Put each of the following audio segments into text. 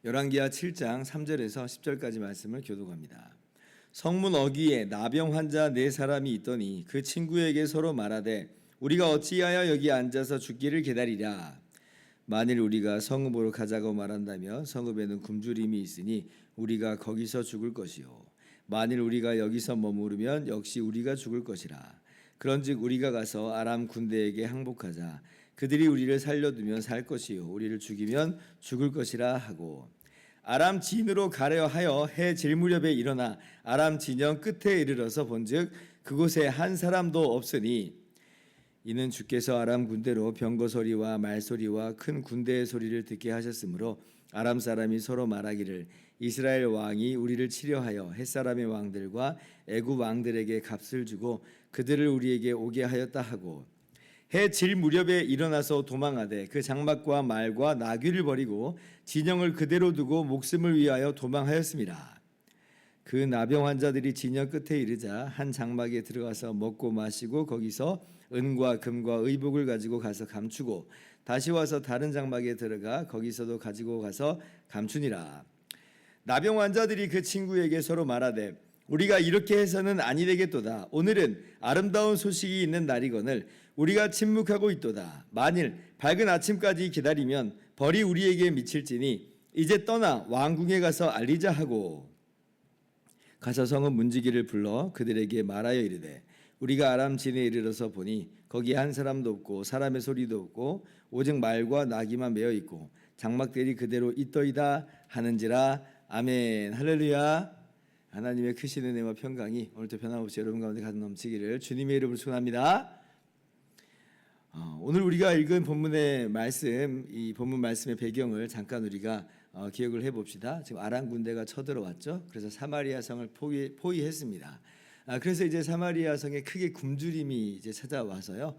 열왕기하 7장 3절에서 10절까지 말씀을 교독합니다. 성문 어귀에 나병 환자 4사람이 있더니 그 친구에게 서로 말하되 우리가 어찌하여 여기 앉아서 죽기를 기다리랴. 만일 우리가 성읍으로 가자고 말한다면 성읍에는 굶주림이 있으니 우리가 거기서 죽을 것이요 만일 우리가 여기서 머무르면 역시 우리가 죽을 것이라. 그런즉 우리가 가서 아람 군대에게 항복하자. 그들이 우리를 살려두면 살 것이요 우리를 죽이면 죽을 것이라 하고, 아람 진으로 가려 하여 해 질 무렵에 일어나 아람 진영 끝에 이르러서 본즉 그곳에 한 사람도 없으니 이는 주께서 아람 군대로 병거 소리와 말소리와 큰 군대의 소리를 듣게 하셨으므로 아람 사람이 서로 말하기를 이스라엘 왕이 우리를 치려하여 햇사람의 왕들과 애굽 왕들에게 값을 주고 그들을 우리에게 오게 하였다 하고, 해 질 무렵에 일어나서 도망하되 그 장막과 말과 나귀를 버리고 진영을 그대로 두고 목숨을 위하여 도망하였습니다. 그 나병 환자들이 진영 끝에 이르자 한 장막에 들어가서 먹고 마시고 거기서 은과 금과 의복을 가지고 가서 감추고 다시 와서 다른 장막에 들어가 거기서도 가지고 가서 감추니라. 나병 환자들이 그 친구에게 서로 말하되 우리가 이렇게 해서는 아니 되겠도다. 오늘은 아름다운 소식이 있는 날이거늘 우리가 침묵하고 있도다. 만일 밝은 아침까지 기다리면 벌이 우리에게 미칠지니 이제 떠나 왕궁에 가서 알리자 하고, 가서 성읍 문지기를 불러 그들에게 말하여 이르되 우리가 아람 진에 이르러서 보니 거기 한 사람도 없고 사람의 소리도 없고 오직 말과 나귀만 메어 있고 장막들이 그대로 있더이다 하는지라. 아멘. 할렐루야. 하나님의 크신 은혜와 평강이 오늘도 변함없이 여러분 가운데 가득 넘치기를 주님의 이름으로 축원합니다. 오늘 우리가 읽은 본문의 말씀, 이 본문 말씀의 배경을 잠깐 우리가 기억을 해봅시다. 지금 아람 군대가 쳐들어왔죠. 그래서 사마리아 성을 포위했습니다. 그래서 이제 사마리아 성에 크게 굶주림이 이제 찾아와서요.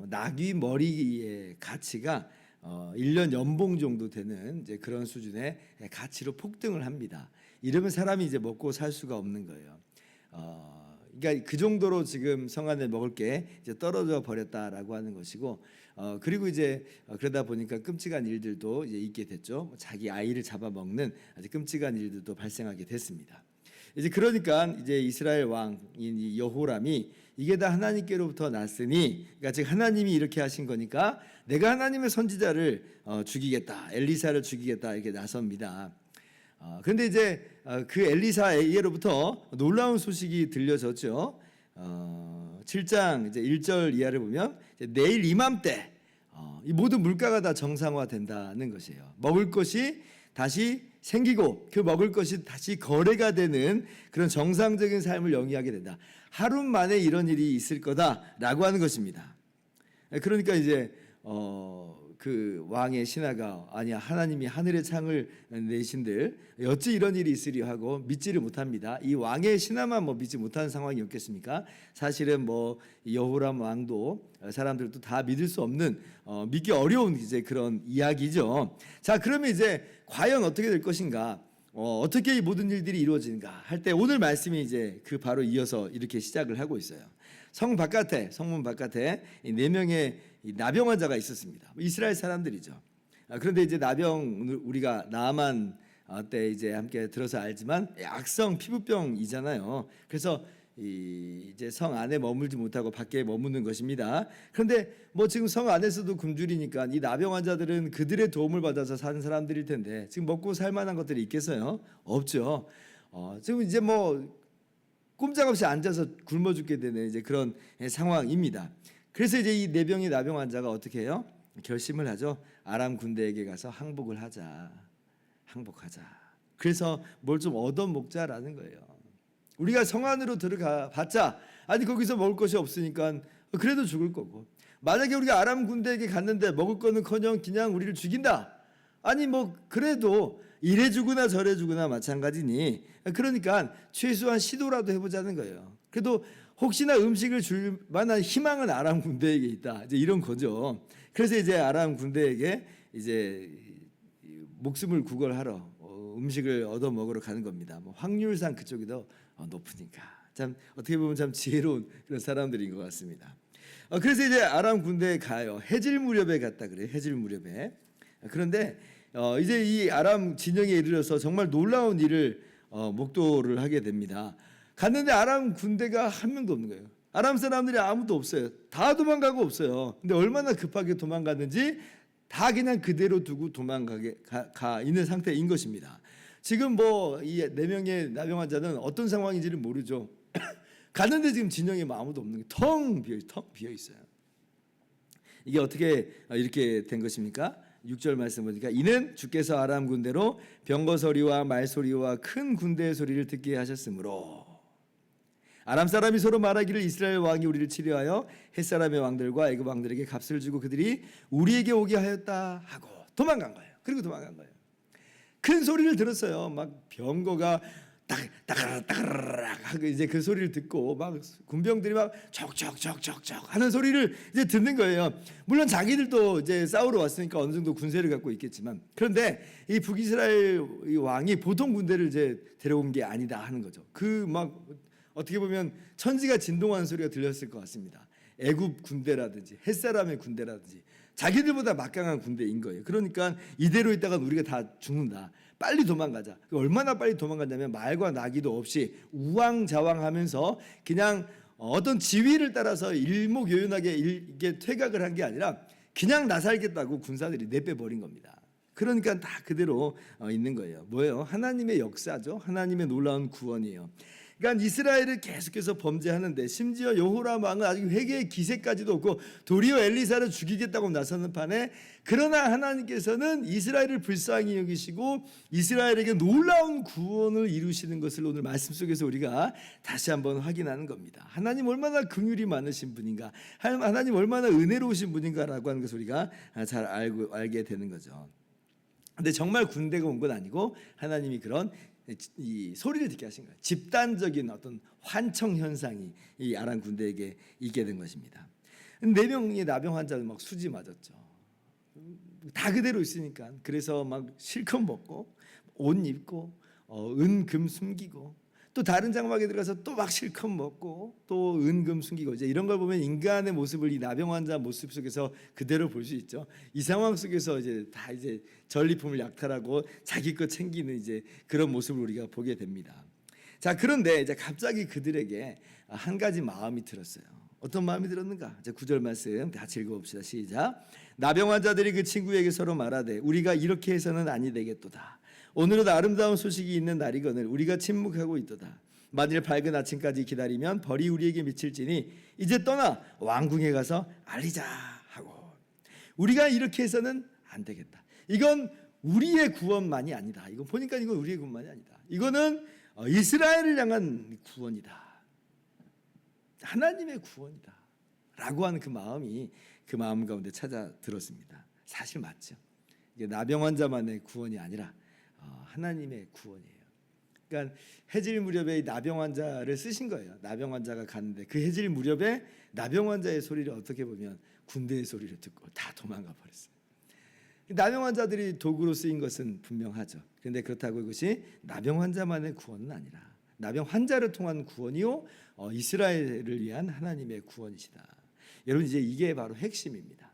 나귀 머리의 가치가 1년 연봉 정도 되는 이제 그런 수준의 가치로 폭등을 합니다. 이러면 사람이 이제 먹고 살 수가 없는 거예요. 그러니까 그 정도로 지금 성 안에 먹을 게 이제 떨어져 버렸다라고 하는 것이고, 그리고 이제 그러다 보니까 끔찍한 일들도 이제 있게 됐죠. 자기 아이를 잡아먹는 아주 끔찍한 일들도 발생하게 됐습니다. 이제 그러니까 이제 이스라엘 왕인 여호람이 이게 다 하나님께로부터 났으니, 그러니까 즉 하나님이 이렇게 하신 거니까 내가 하나님의 선지자를 죽이겠다, 엘리사를 죽이겠다 이렇게 나섭니다. 그런데 이제 그 엘리사에게로부터 놀라운 소식이 들려졌죠. 7장 이제 1절 이하를 보면 이제 내일 이맘때 이 모든 물가가 다 정상화된다는 것이에요. 먹을 것이 다시 생기고 그 먹을 것이 다시 거래가 되는 그런 정상적인 삶을 영위하게 된다. 하루 만에 이런 일이 있을 거다라고 하는 것입니다. 그러니까 이제 그 왕의 신하가 아니야 하나님이 하늘의 창을 내신들 어찌 이런 일이 있으리 하고 믿지를 못합니다. 이 왕의 신하만 뭐 믿지 못하는 상황이었겠습니까? 사실은 뭐 여호람 왕도 사람들도 다 믿을 수 없는 믿기 어려운 이제 그런 이야기죠. 자, 그러면 이제 과연 어떻게 될 것인가? 어떻게 이 모든 일들이 이루어지는가 할 때 오늘 말씀이 이제 그 바로 이어서 이렇게 시작을 하고 있어요. 성문 바깥에 4명의 나병 환자가 있었습니다. 이스라엘 사람들이죠. 그런데 이제 나병 우리가 나만 때 이제 함께 들어서 알지만 악성 피부병이잖아요. 그래서 이제 성 안에 머물지 못하고 밖에 머무는 것입니다. 그런데 뭐 지금 성 안에서도 굶주리니까 이 나병 환자들은 그들의 도움을 받아서 사는 사람들일 텐데 지금 먹고 살 만한 것들이 있겠어요? 없죠. 지금 이제 뭐 꼼짝없이 앉아서 굶어 죽게 되는 이제 그런 상황입니다. 그래서 이제 이 4명의 나병 환자가 어떻게 해요? 결심을 하죠. 아람 군대에게 가서 항복하자. 그래서 뭘 좀 얻어먹자라는 거예요. 우리가 성 안으로 들어가 봤자 아니 거기서 먹을 것이 없으니까 그래도 죽을 거고, 만약에 우리가 아람 군대에게 갔는데 먹을 거는커녕 그냥 우리를 죽인다. 아니 뭐 그래도 이래 주거나 저래 주거나 마찬가지니, 그러니까 최소한 시도라도 해보자는 거예요. 그래도 혹시나 음식을 줄 만한 희망은 아람 군대에게 있다. 이제 이런 거죠. 그래서 이제 아람 군대에게 이제 목숨을 구걸하러 음식을 얻어 먹으러 가는 겁니다. 뭐 확률상 그쪽이 더 높으니까. 참 어떻게 보면 참 지혜로운 그런 사람들인 것 같습니다. 그래서 이제 아람 군대에 가요. 해질 무렵에 갔다 그래요. 해질 무렵에. 그런데 이제 이 아람 진영에 이르러서 정말 놀라운 일을 목도를 하게 됩니다. 갔는데 아람 군대가 한 명도 없는 거예요. 아람 사람들이 아무도 없어요. 다 도망가고 없어요. 근데 얼마나 급하게 도망갔는지 다 그냥 그대로 두고 도망가게 가 있는 상태인 것입니다. 지금 뭐 이 4명의 나병 환자는 어떤 상황인지를 모르죠. 갔는데 지금 진영에 뭐 아무도 없는 게 텅 비어 있어요. 이게 어떻게 이렇게 된 것입니까? 6절 말씀 보니까 이는 주께서 아람 군대로 병거 소리와 말 소리와 큰 군대의 소리를 듣게 하셨으므로 아람 사람이 서로 말하기를 이스라엘 왕이 우리를 치료하여 헷 사람의 왕들과 애굽 왕들에게 값을 주고 그들이 우리에게 오게 하였다 하고 도망간 거예요. 그리고 도망간 거예요. 큰 소리를 들었어요. 막 병거가 따가락 하고 이제 그 소리를 듣고 막 군병들이 막 척척척척척 하는 소리를 이제 듣는 거예요. 물론 자기들도 이제 싸우러 왔으니까 어느 정도 군세를 갖고 있겠지만 그런데 이 북이스라엘 왕이 보통 군대를 이제 데려온 게 아니다 하는 거죠. 그 막 어떻게 보면 천지가 진동하는 소리가 들렸을 것 같습니다. 애굽 군대라든지 햇사람의 군대라든지 자기들보다 막강한 군대인 거예요. 그러니까 이대로 있다가 우리가 다 죽는다. 빨리 도망가자. 얼마나 빨리 도망갔냐면 말과 나귀도 없이 우왕좌왕하면서 그냥 어떤 지위를 따라서 일목요연하게 이게 퇴각을 한 게 아니라 그냥 나살겠다고 군사들이 내빼버린 겁니다. 그러니까 다 그대로 있는 거예요. 뭐예요? 하나님의 역사죠. 하나님의 놀라운 구원이에요. 그러니까 이스라엘을 계속해서 범죄하는데 심지어 여호람 왕은 아직 회개의 기세까지도 없고 도리어 엘리사를 죽이겠다고 나서는 판에 그러나 하나님께서는 이스라엘을 불쌍히 여기시고 이스라엘에게 놀라운 구원을 이루시는 것을 오늘 말씀 속에서 우리가 다시 한번 확인하는 겁니다. 하나님 얼마나 긍휼이 많으신 분인가, 하나님 얼마나 은혜로우신 분인가라고 하는 것을 우리가 잘 알게 되는 거죠. 근데 정말 군대가 온 건 아니고 하나님이 그런 이 소리를 듣게 하신 거예요. 집단적인 어떤 환청 현상이 이 아람 군대에게 있게 된 것입니다. 4명의 나병 환자는 막 수지 맞았죠. 다 그대로 있으니까 그래서 막 실컷 먹고 옷 입고 은금 숨기고 또 다른 장막에 들어가서 또 막 실컷 먹고 또 은금 숨기고 이제 이런 걸 보면 인간의 모습을 이 나병 환자 모습 속에서 그대로 볼 수 있죠. 이 상황 속에서 이제 다 이제 전리품을 약탈하고 자기 것 챙기는 이제 그런 모습을 우리가 보게 됩니다. 자, 그런데 이제 갑자기 그들에게 한 가지 마음이 들었어요. 어떤 마음이 들었는가? 이제 9절 말씀 같이 읽어봅시다. 시작. 나병 환자들이 그 친구에게 서로 말하되 우리가 이렇게 해서는 아니 되겠도다. 오늘은 아름다운 소식이 있는 날이거늘 우리가 침묵하고 있도다. 만일 밝은 아침까지 기다리면 벌이 우리에게 미칠지니 이제 떠나 왕궁에 가서 알리자 하고 우리가 이렇게 해서는 안 되겠다. 이건 우리의 구원만이 아니다. 이거 보니까 이건 우리의 구원만이 아니다. 이거는 이스라엘을 향한 구원이다. 하나님의 구원이다. 라고 하는 그 마음이 그 마음 가운데 찾아 들었습니다. 사실 맞죠. 이게 나병 환자만의 구원이 아니라 하나님의 구원이에요. 그러니까 해질 무렵에 나병 환자를 쓰신 거예요. 나병 환자가 갔는데 그 해질 무렵에 나병 환자의 소리를 어떻게 보면 군대의 소리를 듣고 다 도망가 버렸어요. 나병 환자들이 도구로 쓰인 것은 분명하죠. 그런데 그렇다고 이것이 나병 환자만의 구원은 아니라 나병 환자를 통한 구원이요 이스라엘을 위한 하나님의 구원이시다. 여러분 이제 이게 바로 핵심입니다.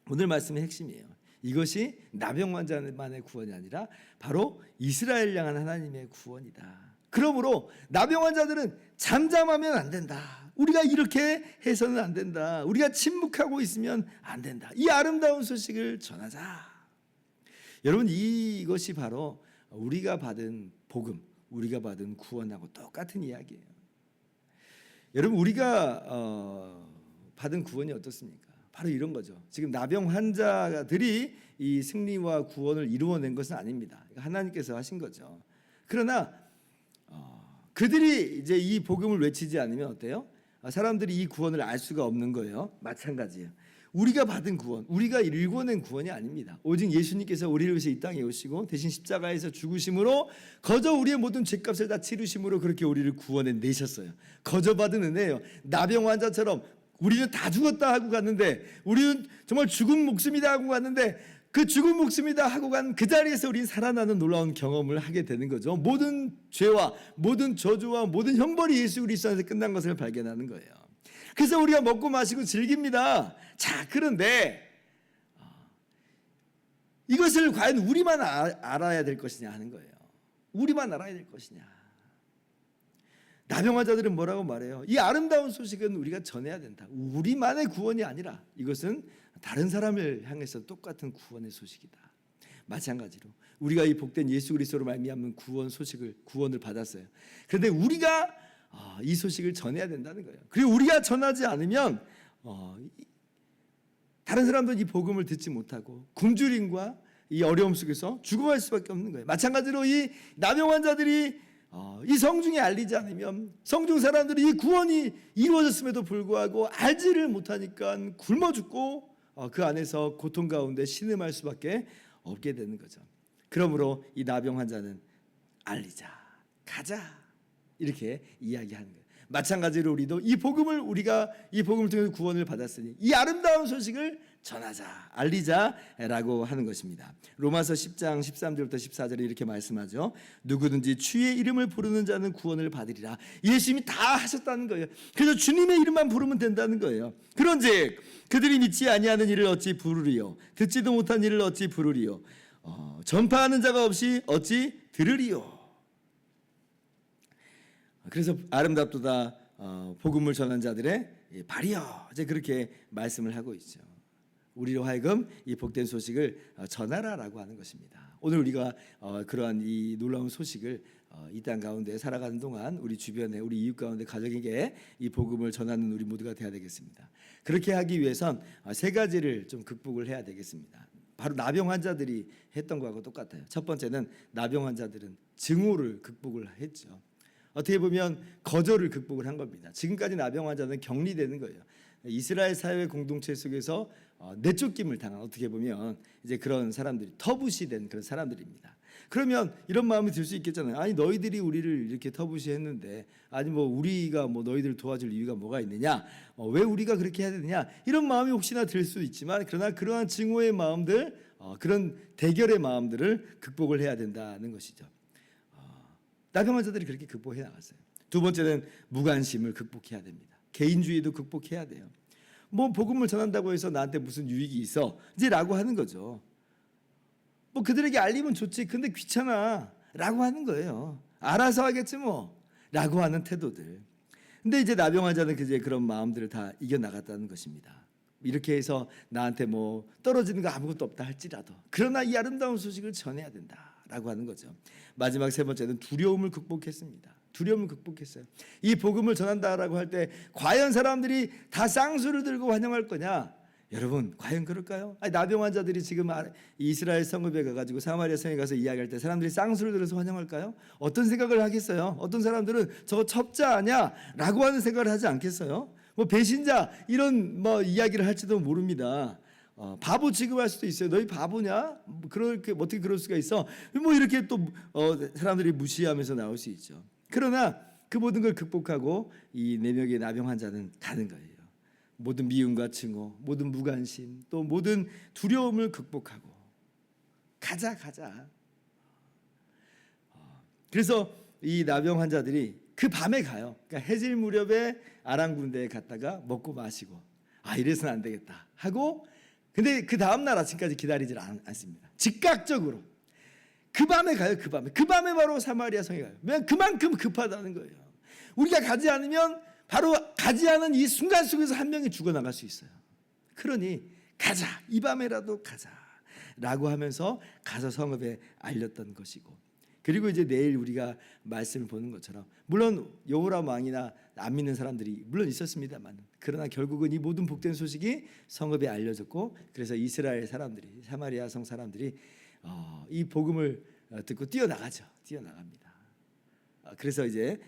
오늘 말씀의 핵심이에요. 이것이 나병 환자만의 구원이 아니라 바로 이스라엘 향한 하나님의 구원이다. 그러므로 나병 환자들은 잠잠하면 안 된다. 우리가 이렇게 해서는 안 된다. 우리가 침묵하고 있으면 안 된다. 이 아름다운 소식을 전하자. 여러분 이것이 바로 우리가 받은 복음, 우리가 받은 구원하고 똑같은 이야기예요. 여러분 우리가 받은 구원이 어떻습니까? 바로 이런 거죠. 지금 나병 환자들이 이 승리와 구원을 이루어낸 것은 아닙니다. 하나님께서 하신 거죠. 그러나 그들이 이제 이 복음을 외치지 않으면 어때요? 사람들이 이 구원을 알 수가 없는 거예요. 마찬가지예요. 우리가 받은 구원, 우리가 일궈낸 구원이 아닙니다. 오직 예수님께서 우리를 위해서 이 땅에 오시고 대신 십자가에서 죽으심으로 거저 우리의 모든 죄값을 다 치르심으로 그렇게 우리를 구원해 내셨어요. 거저 받은 은혜예요. 나병 환자처럼 우리는 다 죽었다 하고 갔는데, 우리는 정말 죽은 목숨이다 하고 갔는데, 그 죽은 목숨이다 하고 간 그 자리에서 우리는 살아나는 놀라운 경험을 하게 되는 거죠. 모든 죄와 모든 저주와 모든 형벌이 예수 그리스도 안에서 끝난 것을 발견하는 거예요. 그래서 우리가 먹고 마시고 즐깁니다. 자, 그런데 이것을 과연 우리만 알아야 될 것이냐 하는 거예요. 우리만 알아야 될 것이냐. 나병 환자들은 뭐라고 말해요? 이 아름다운 소식은 우리가 전해야 된다. 우리만의 구원이 아니라 이것은 다른 사람을 향해서 똑같은 구원의 소식이다. 마찬가지로 우리가 이 복된 예수 그리스도로 말미암은 구원을 받았어요. 그런데 우리가 이 소식을 전해야 된다는 거예요. 그리고 우리가 전하지 않으면 다른 사람들은 이 복음을 듣지 못하고 굶주림과 이 어려움 속에서 죽어갈 수밖에 없는 거예요. 마찬가지로 이 나병 환자들이 이 성중에 알리지 않으면 성중 사람들이 이 구원이 이루어졌음에도 불구하고 알지를 못하니까 굶어 죽고 그 안에서 고통 가운데 신음할 수밖에 없게 되는 거죠. 그러므로 이 나병 환자는 알리자, 가자 이렇게 이야기하는 거예요. 마찬가지로 우리도 우리가 이 복음을 통해서 구원을 받았으니 이 아름다운 소식을 전하자, 알리자라고 하는 것입니다. 로마서 10장 13절부터 14절에 이렇게 말씀하죠. 누구든지 주의 이름을 부르는 자는 구원을 받으리라. 예수님이 다 하셨다는 거예요. 그래서 주님의 이름만 부르면 된다는 거예요. 그런즉 그들이 믿지 아니하는 일을 어찌 부르리요? 듣지도 못한 일을 어찌 부르리요? 전파하는 자가 없이 어찌 들으리요? 그래서 아름답도다 복음을 전한 자들의 발이여, 이제 그렇게 말씀을 하고 있죠. 우리로 하여금 이 복된 소식을 전하라라고 하는 것입니다. 오늘 우리가 그러한 이 놀라운 소식을 이 땅 가운데 살아가는 동안 우리 주변에 우리 이웃 가운데 가족에게 이 복음을 전하는 우리 모두가 되어야 되겠습니다. 그렇게 하기 위해선 세 가지를 좀 극복을 해야 되겠습니다. 바로 나병 환자들이 했던 거하고 똑같아요. 첫 번째는 나병 환자들은 증오를 극복을 했죠. 어떻게 보면 거절을 극복을 한 겁니다. 지금까지 나병 환자는 격리되는 거예요. 이스라엘 사회 공동체 속에서 내쫓김을 당한, 어떻게 보면 이제 그런 사람들이 터부시된 그런 사람들입니다. 그러면 이런 마음이 들 수 있겠잖아요. 아니 너희들이 우리를 이렇게 터부시했는데, 아니 뭐 우리가 뭐 너희들을 도와줄 이유가 뭐가 있느냐? 왜 우리가 그렇게 해야 되느냐? 이런 마음이 혹시나 들 수 있지만, 그러나 그러한 증오의 마음들, 그런 대결의 마음들을 극복을 해야 된다는 것이죠. 나병 환자들이 그렇게 극복해 나갔어요. 두 번째는 무관심을 극복해야 됩니다. 개인주의도 극복해야 돼요. 뭐 복음을 전한다고 해서 나한테 무슨 유익이 있어 이제 라고 하는 거죠. 뭐 그들에게 알리면 좋지, 근데 귀찮아 라고 하는 거예요. 알아서 하겠지 뭐 라고 하는 태도들. 근데 이제 나병 환자는 이제 그런 마음들을 다 이겨나갔다는 것입니다. 이렇게 해서 나한테 뭐 떨어지는 거 아무것도 없다 할지라도, 그러나 이 아름다운 소식을 전해야 된다 라고 하는 거죠. 마지막 세 번째는 두려움을 극복했습니다. 두려움을 극복했어요. 이 복음을 전한다라고 할 때 과연 사람들이 다 쌍수를 들고 환영할 거냐? 여러분 과연 그럴까요? 아니, 나병 환자들이 지금 이스라엘 성읍에 가가지고 사마리아 성에 가서 이야기할 때 사람들이 쌍수를 들어서 환영할까요? 어떤 생각을 하겠어요? 어떤 사람들은 저거 첩자 아니야? 라고 하는 생각을 하지 않겠어요? 뭐 배신자 이런 뭐 이야기를 할지도 모릅니다. 바보 취급할 수도 있어요. 너희 바보냐? 그렇게 어떻게 그럴 수가 있어? 뭐 이렇게 또 사람들이 무시하면서 나올 수 있죠. 그러나 그 모든 걸 극복하고 이 4명의 나병 환자는 가는 거예요. 모든 미움과 증오, 모든 무관심, 또 모든 두려움을 극복하고 가자. 그래서 이 나병 환자들이 그 밤에 가요. 그러니까 해질 무렵에 아람 군대에 갔다가 먹고 마시고 이래서는 안 되겠다 하고, 근데 그 다음 날 아침까지 기다리질 않습니다. 즉각적으로 그 밤에 가요. 그 밤에 바로 사마리아 성에 가요. 왜냐하면 그만큼 급하다는 거예요. 우리가 가지 않으면 바로 가지 않은 이 순간 속에서 한 명이 죽어나갈 수 있어요. 그러니 가자, 이 밤에라도 가자 라고 하면서 가서 성읍에 알렸던 것이고, 그리고 이제 내일 우리가 말씀을 보는 것처럼 물론 여호람 왕이나 안 믿는 사람들이 물론 있었습니다만, 그러나 결국은 이 모든 복된 소식이 성읍에 알려졌고, 그래서 이스라엘 사람들이, 사마리아 성 사람들이 이 복음을 듣고 뛰어나갑니다. 그래서 이제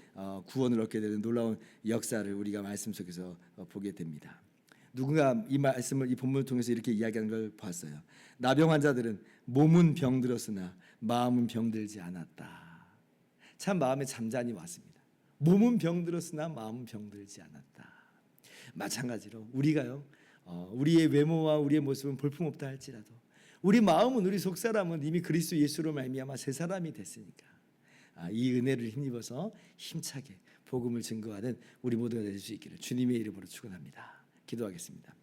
구원을 얻게 되는 놀라운 역사를 우리가 말씀 속에서 보게 됩니다. 누군가 이 말씀을 이 본문을 통해서 이렇게 이야기하는 걸 봤어요. 나병 환자들은 몸은 병들었으나 마음은 병들지 않았다. 참 마음에 잠잠이 왔습니다. 몸은 병들었으나 마음은 병들지 않았다. 마찬가지로 우리가요, 우리의 외모와 우리의 모습은 볼품없다 할지라도 우리 마음은, 우리 속사람은 이미 그리스도 예수로 말미암아 새 사람이 됐으니까 이 은혜를 힘입어서 힘차게 복음을 증거하는 우리 모두가 될 수 있기를 주님의 이름으로 축원합니다. 기도하겠습니다.